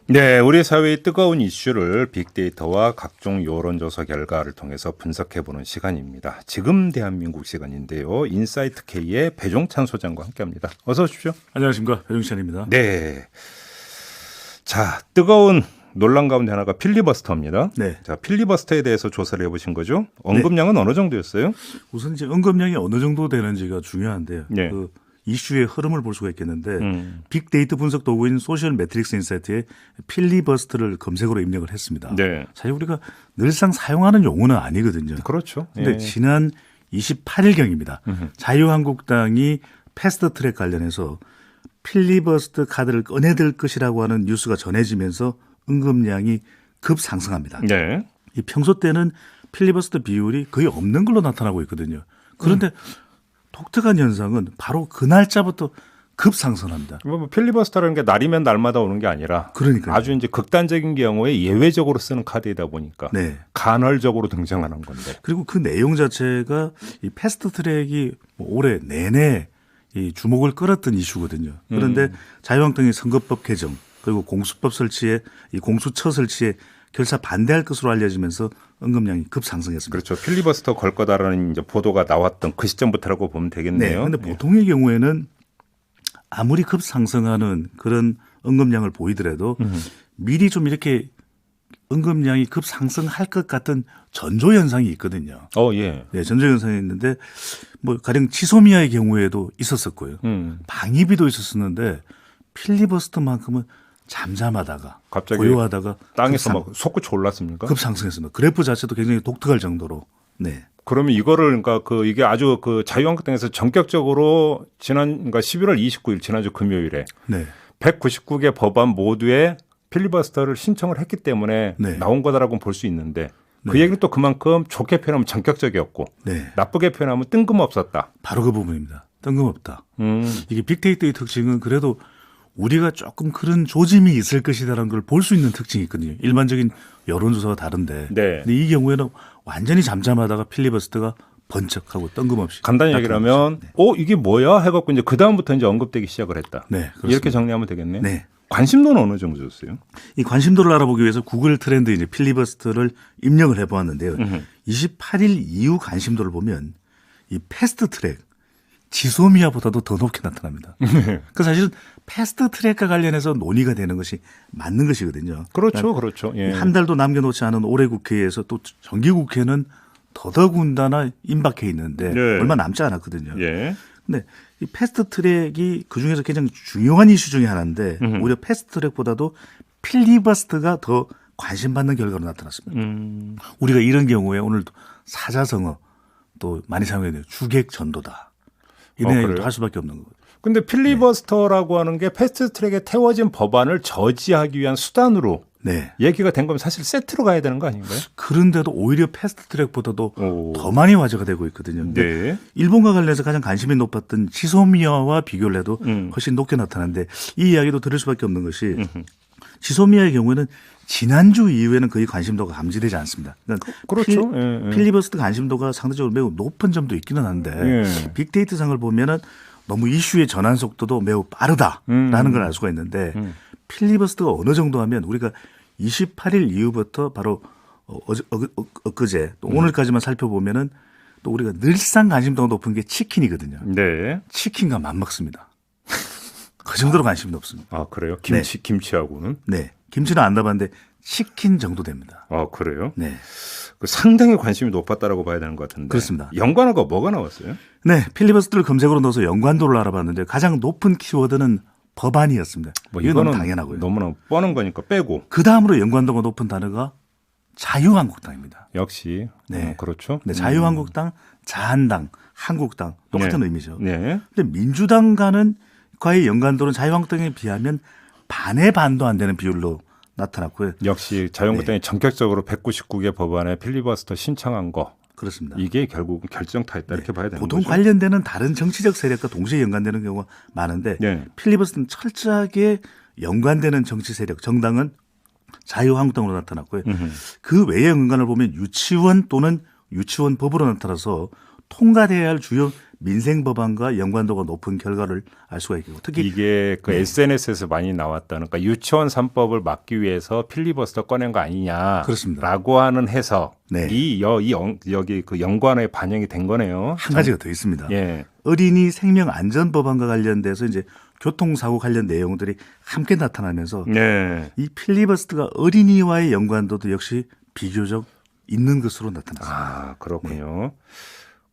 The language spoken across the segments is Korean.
네, 우리 사회의 뜨거운 이슈를 빅데이터와 각종 여론조사 결과를 통해서 분석해보는 시간입니다. 지금 대한민국 시간인데요. 인사이트 K의 배종찬 소장과 함께합니다. 어서 오십시오. 안녕하십니까, 배종찬입니다. 네, 자, 뜨거운 논란 가운데 하나가 필리버스터입니다. 네. 자, 필리버스터에 대해서 조사를 해보신 거죠? 언급량은 어느 정도였어요? 우선 이제 언급량이 어느 정도 되는지가 중요한데요. 네. 그 이슈의 흐름을 볼 수가 있겠는데 빅데이터 분석 도구인 소셜 매트릭스 인사이트에 필리버스터를 검색어로 입력을 했습니다. 네. 사실 우리가 늘상 사용하는 용어는 아니거든요. 그렇죠. 그런데 예. 지난 28일경입니다. 자유한국당이 패스트트랙 관련해서 필리버스터 카드를 꺼내들 것이라고 하는 뉴스가 전해지면서 언급량이 급상승합니다. 네. 이 평소 때는 필리버스터 비율이 거의 없는 걸로 나타나고 있거든요. 그런데 독특한 현상은 바로 그 날짜부터 급상승합니다. 뭐 필리버스터라는 게 날이면 날마다 오는 게 아니라 그러니까요. 아주 이제 극단적인 경우에 예외적으로 쓰는 카드이다 보니까 네. 간헐적으로 등장하는 건데. 그리고 그 내용 자체가 이 패스트트랙이 올해 내내 이 주목을 끌었던 이슈거든요. 그런데 자유한국당이 선거법 개정 그리고 공수법 설치에 이 공수처 설치에 결사 반대할 것으로 알려지면서 언급량이 급상승했습니다. 그렇죠. 필리버스터 걸 거다라는 이제 보도가 나왔던 그 시점부터라고 보면 네. 되겠네요. 그런데 보통의 경우에는 아무리 급상승하는 그런 언급량을 보이더라도 미리 좀 이렇게 언급량이 급상승할 것 같은 전조 현상이 있거든요. 예. 네, 전조 현상이 있는데 뭐 가령 치소미아의 경우에도 있었었고요. 방위비도 있었었는데 필리버스터만큼은 잠잠하다가 갑자기 고요하다가 땅에서 막 솟구쳐 올랐습니까? 급상승했습니다. 그래프 자체도 굉장히 독특할 정도로. 네. 그러면 이거를 그러니까 이게 아주 그 자유한국당에서 전격적으로 그러니까 11월 29일 지난주 금요일에 네. 199개 법안 모두에 필리버스터를 신청을 했기 때문에 네. 나온 거다라고 볼 수 있는데 그 얘기는 또 그만큼 좋게 표현하면 전격적이었고 네. 나쁘게 표현하면 뜬금없었다. 바로 그 부분입니다. 뜬금없다. 이게 빅데이터의 특징은 그래도 우리가 조금 그런 조짐이 있을 것이다라는 걸 볼 수 있는 특징이 있거든요. 일반적인 여론조사가 다른데. 네. 근데 이 경우에는 완전히 잠잠하다가 필리버스터가 번쩍하고 뜬금없이. 간단히 얘기를 하면 이게 뭐야 해갖고 이제 그 다음부터 이제 언급되기 시작을 했다. 네, 그렇습니다. 이렇게 정리하면 되겠네요. 네. 관심도는 어느 정도 줬어요? 이 관심도를 알아보기 위해서 구글 트렌드 이제 필리버스터를 입력을 해보았는데요. 28일 이후 관심도를 보면 이 패스트 트랙 지소미아보다도 더 높게 나타납니다. 그 사실은 패스트 트랙과 관련해서 논의가 되는 것이 맞는 것이거든요. 그렇죠, 그렇죠. 예. 한 달도 남겨놓지 않은 올해 국회에서 또 정기국회는 더더군다나 임박해 있는데 네. 얼마 남지 않았거든요. 예. 근데 이 패스트 트랙이 그 중에서 가장 중요한 이슈 중에 하나인데 오히려 패스트 트랙보다도 필리버스터가 더 관심받는 결과로 나타났습니다. 우리가 이런 경우에 오늘 사자성어 또 많이 사용해요. 주객 전도다. 이런 얘기도 그래요? 할 수밖에 없는 거거든요. 근데 필리버스터라고 하는 게 패스트트랙에 태워진 법안을 저지하기 위한 수단으로 네. 얘기가 된 거면 사실 세트로 가야 되는 거 아닌가요? 그런데도 오히려 패스트 트랙보다도 오. 더 많이 화제가 되고 있거든요. 근데 네. 일본과 관련해서 가장 관심이 높았던 지소미아와 비교를 해도 훨씬 높게 나타나는데 이 이야기도 들을 수밖에 없는 것이 지소미아의 경우에는 지난주 이후에는 거의 관심도가 감지되지 않습니다. 그러니까 그렇죠. 예, 예. 필리버스터 관심도가 상대적으로 매우 높은 점도 있기는 한데 예. 빅데이터 상을 보면은 너무 이슈의 전환 속도도 매우 빠르다라는 걸 알 수가 있는데 필리버스터가 어느 정도 하면 우리가 28일 이후부터 바로 엊그제 또 오늘까지만 살펴보면은 또 우리가 늘상 관심도가 높은 게 치킨이거든요. 네. 치킨과 맞먹습니다. 그 정도로 관심이 높습니다. 아, 그래요? 김치하고는? 네. 김치는 안 나봤는데 치킨 정도 됩니다. 아, 그래요? 네. 그 상당히 관심이 높았다라고 봐야 되는 것 같은데. 그렇습니다. 연관어가 뭐가 나왔어요? 네. 필리버스터를 검색으로 넣어서 연관도를 알아봤는데 가장 높은 키워드는 법안이었습니다. 이건 너무 당연하고요. 너무나 뻔한 거니까 빼고. 그 다음으로 연관도가 높은 단어가 자유한국당입니다. 역시. 네. 그렇죠. 네, 자유한국당, 자한당, 한국당 똑같은 네. 의미죠. 네. 근데 민주당과의 연관도는 자유한국당에 비하면 반의 반도 안 되는 비율로 나타났고요. 역시 자유한국당이 전격적으로 199개 법안에 필리버스터 신청한 거. 그렇습니다. 이게 결국은 결정타였다 이렇게 봐야 되는 보통 거죠. 관련되는 다른 정치적 세력과 동시에 연관되는 경우가 많은데 네. 필리버스터는 철저하게 연관되는 정치 세력, 정당은 자유한국당으로 나타났고요. 그 외의 연관을 보면 유치원 또는 유치원법으로 나타나서 통과돼야 할 주요 민생 법안과 연관도가 높은 결과를 알 수가 있고 특히 이게 그 SNS에서 많이 나왔다는 그러니까 유치원 3법을 막기 위해서 필리버스터 꺼낸 거 아니냐라고 그렇습니다. 하는 해석이 네. 여기 그 연관에 반영이 된 거네요. 한 가지가 더 있습니다. 예. 어린이 생명 안전 법안과 관련돼서 이제 교통사고 관련 내용들이 함께 나타나면서 네. 이 필리버스터가 어린이와의 연관도도 역시 비교적 있는 것으로 나타났습니다. 아, 그렇군요.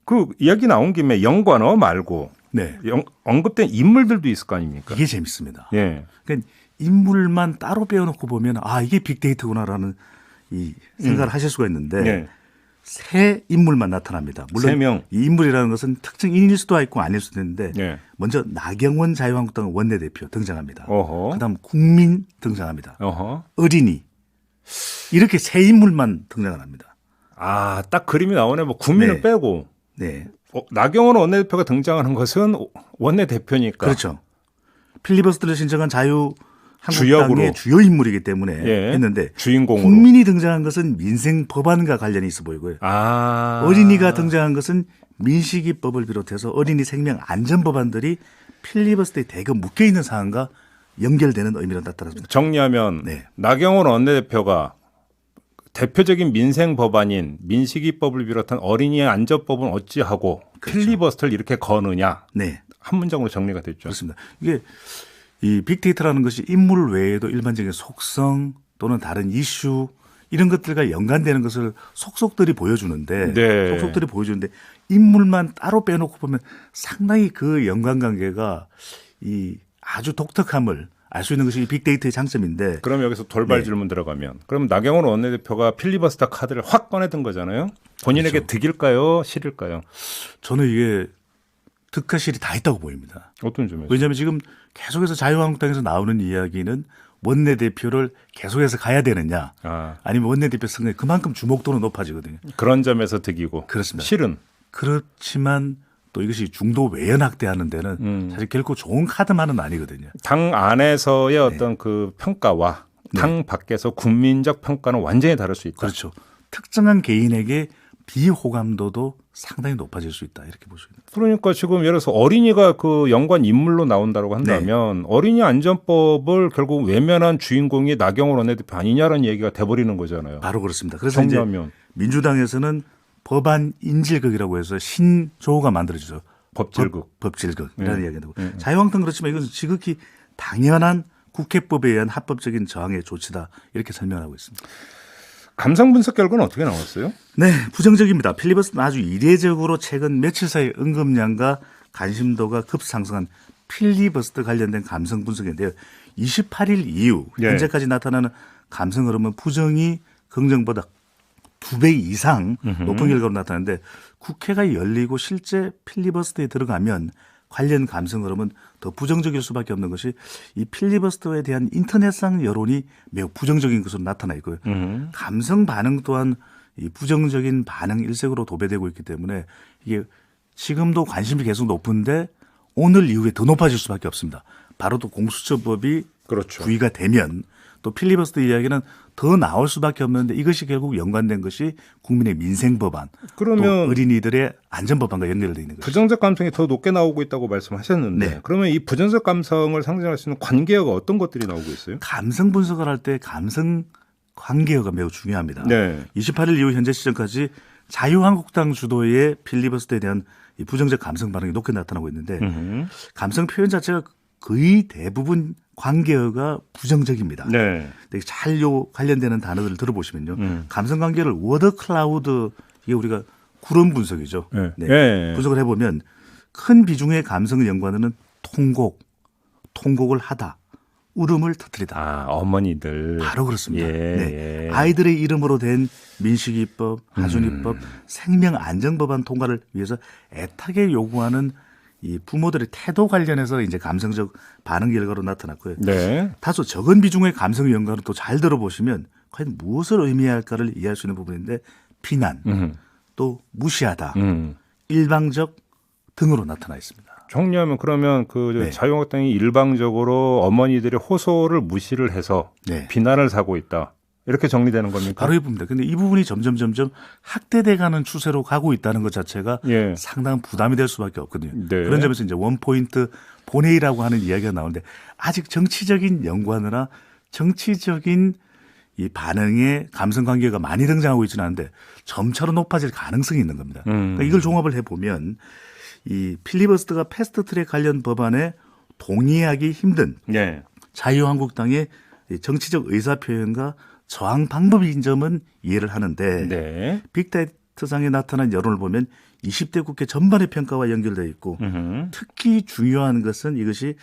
그 이야기 나온 김에 연관어 말고 네. 언급된 인물들도 있을 거 아닙니까? 이게 재밌습니다. 예. 그러니까 인물만 따로 빼어놓고 보면 아 이게 빅데이터구나라는 이 생각을 하실 수가 있는데 예. 세 인물만 나타납니다. 물론 세 명. 이 인물이라는 것은 특정인일 수도 있고 아닐 수도 있는데 예. 먼저 나경원 자유한국당 원내대표 등장합니다. 어허. 그다음 국민 등장합니다. 어허. 어린이 이렇게 세 인물만 등장을 합니다. 아, 딱 그림이 나오네. 뭐 국민을 네. 빼고 네, 나경원 원내대표가 등장하는 것은 원내대표니까. 그렇죠. 필리버스터를 신청한 주역으로. 자유한국당의 주요 인물이기 때문에 예. 했는데 주인공으로. 국민이 등장한 것은 민생 법안과 관련이 있어 보이고요. 아. 어린이가 등장한 것은 민식이법을 비롯해서 어린이 생명 안전 법안들이 필리버스터에 대거 묶여 있는 사안과 연결되는 의미로 나타났습니다. 정리하면 네. 나경원 원내대표가 대표적인 민생 법안인 민식이법을 비롯한 어린이의 안전법은 어찌하고 그렇죠. 필리버스터를 이렇게 거느냐 네, 한 문장으로 정리가 됐죠. 그렇습니다. 이게 이 빅데이터라는 것이 인물 외에도 일반적인 속성 또는 다른 이슈 이런 것들과 연관되는 것을 속속들이 보여주는데 네. 속속들이 보여주는데 인물만 따로 빼놓고 보면 상당히 그 연관관계가 이 아주 독특함을 알 수 있는 것이 빅데이터의 장점인데 그럼 여기서 돌발 네. 질문 들어가면 그럼 나경원 원내대표가 필리버스터 카드를 확 꺼내든 거잖아요. 본인에게 그렇죠. 득일까요? 실일까요? 저는 이게 득과 실이 다 있다고 보입니다. 어떤 점에서? 왜냐하면 지금 계속해서 자유한국당에서 나오는 이야기는 원내대표를 계속해서 가야 되느냐 아, 아니면 원내대표 선거에 그만큼 주목도는 높아지거든요. 그런 점에서 득이고 그렇습니다. 실은 그렇지만 또 이것이 중도 외연확대하는 데는 사실 결코 좋은 카드만은 아니거든요. 당 안에서의 어떤 그 평가와 당 밖에서 국민적 평가는 완전히 다를 수 있다. 그렇죠. 특정한 개인에게 비호감도도 상당히 높아질 수 있다 이렇게 볼 수 있습니다. 그러니까 지금 예를 들어서 어린이가 그 연관 인물로 나온다고 한다면 어린이 안전법을 결국 외면한 주인공이 나경원 원내대표 아니냐라는 얘기가 돼버리는 거잖아요. 바로 그렇습니다. 그래서 이제 정리하면 민주당에서는 법안 인질극이라고 해서 신조어가 만들어지죠. 법질극. 법질극이라는 이야기인데 자유한국당 그렇지만 이건 지극히 당연한 국회법에 의한 합법적인 저항의 조치다 이렇게 설명하고 있습니다. 감성 분석 결과는 어떻게 나왔어요? 네, 부정적입니다. 필리버스터는 아주 이례적으로 최근 며칠 사이 언급량과 관심도가 급상승한 필리버스터 관련된 감성 분석인데요. 28일 이후 예. 현재까지 나타나는 감성 흐름은 부정이 긍정보다 2배 이상 높은 결과로 나타나는데 국회가 열리고 실제 필리버스터에 들어가면 관련 감성 흐름은 더 부정적일 수밖에 없는 것이 이 필리버스터에 대한 인터넷상 여론이 매우 부정적인 것으로 나타나 있고요. 감성 반응 또한 이 부정적인 반응 일색으로 도배되고 있기 때문에 이게 지금도 관심이 계속 높은데 오늘 이후에 더 높아질 수밖에 없습니다. 바로 또 공수처법이 그렇죠. 부의가 되면 또 필리버스터 이야기는 더 나올 수밖에 없는데 이것이 결국 연관된 것이 국민의 민생 법안, 그러면 또 어린이들의 안전 법안과 연결되어 있는 거죠. 부정적 감성이 더 높게 나오고 있다고 말씀하셨는데 네. 그러면 이 부정적 감성을 상징할 수 있는 관계어가 어떤 것들이 나오고 있어요? 감성 분석을 할 때 감성 관계어가 매우 중요합니다. 네. 28일 이후 현재 시점까지 자유한국당 주도의 필리버스터에 대한 이 부정적 감성 반응이 높게 나타나고 있는데 감성 표현 자체가 거의 대부분 관계어가 부정적입니다. 네. 근데 잘 요 관련되는 단어들을 들어보시면요. 감성 관계를 워드 클라우드 이게 우리가 구름 분석이죠. 네. 네. 네. 분석을 해보면 큰 비중의 감성을 연구하는 통곡을 하다, 울음을 터뜨리다. 아, 어머니들. 바로 그렇습니다. 예, 네. 예. 아이들의 이름으로 된 민식이법, 하준이법, 생명안전법안 통과를 위해서 애타게 요구하는 이 부모들의 태도 관련해서 이제 감성적 반응 결과로 나타났고요. 네. 다소 적은 비중의 감성 연관을 또 잘 들어보시면 과연 무엇을 의미할까를 이해할 수 있는 부분인데 비난, 또 무시하다, 일방적 등으로 나타나 있습니다. 정리하면 그러면 그 네. 자유한국당이 일방적으로 어머니들의 호소를 무시를 해서 네. 비난을 사고 있다. 이렇게 정리되는 겁니까? 바로 이 부분입니다. 근데 이 부분이 점점 확대돼가는 추세로 가고 있다는 것 자체가 예. 상당한 부담이 될 수밖에 없거든요. 네. 그런 점에서 이제 원포인트 본회의라고 하는 이야기가 나오는데 아직 정치적인 연관이나 정치적인 이 반응의 감성 관계가 많이 등장하고 있지는 않은데 점차로 높아질 가능성이 있는 겁니다. 그러니까 이걸 종합을 해보면 이 필리버스터가 패스트트랙 관련 법안에 동의하기 힘든 예. 자유한국당의 정치적 의사표현과 저항 방법인 점은 이해를 하는데 네. 빅데이터상에 나타난 여론을 보면 20대 국회 전반의 평가와 연결되어 있고 특히 중요한 것은 이것이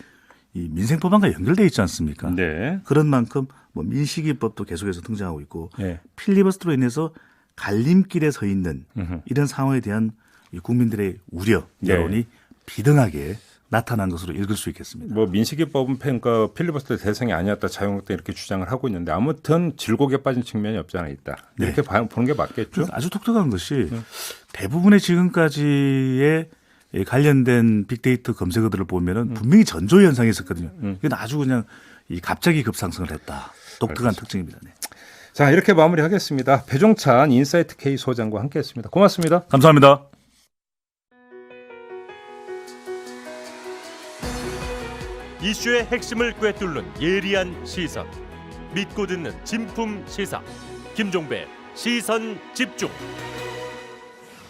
이 민생법안과 연결되어 있지 않습니까? 네. 그런 만큼 뭐 민식이법도 계속해서 등장하고 있고 예. 필리버스터로 인해서 갈림길에 서 있는 이런 상황에 대한 이 국민들의 우려, 여론이 예. 비등하게 나타난 것으로 읽을 수 있겠습니다. 뭐 민식이법은 그러니까 필리버스터 대상이 아니었다 자유한국당 이렇게 주장을 하고 있는데 아무튼 질곡에 빠진 측면이 없지 않아 있다. 이렇게 보는 게 맞겠죠? 아주 독특한 것이 대부분의 지금까지의 관련된 빅데이터 검색어들을 보면은 분명히 전조 현상이 있었거든요. 이건 아주 그냥 이 갑자기 급상승을 했다. 독특한 특징입니다. 네. 자, 이렇게 마무리하겠습니다. 배종찬 인사이트 K 소장과 함께했습니다. 고맙습니다. 감사합니다. 이슈의 핵심을 꿰뚫는 예리한 시선, 믿고 듣는 진품 시사 김종배 시선 집중.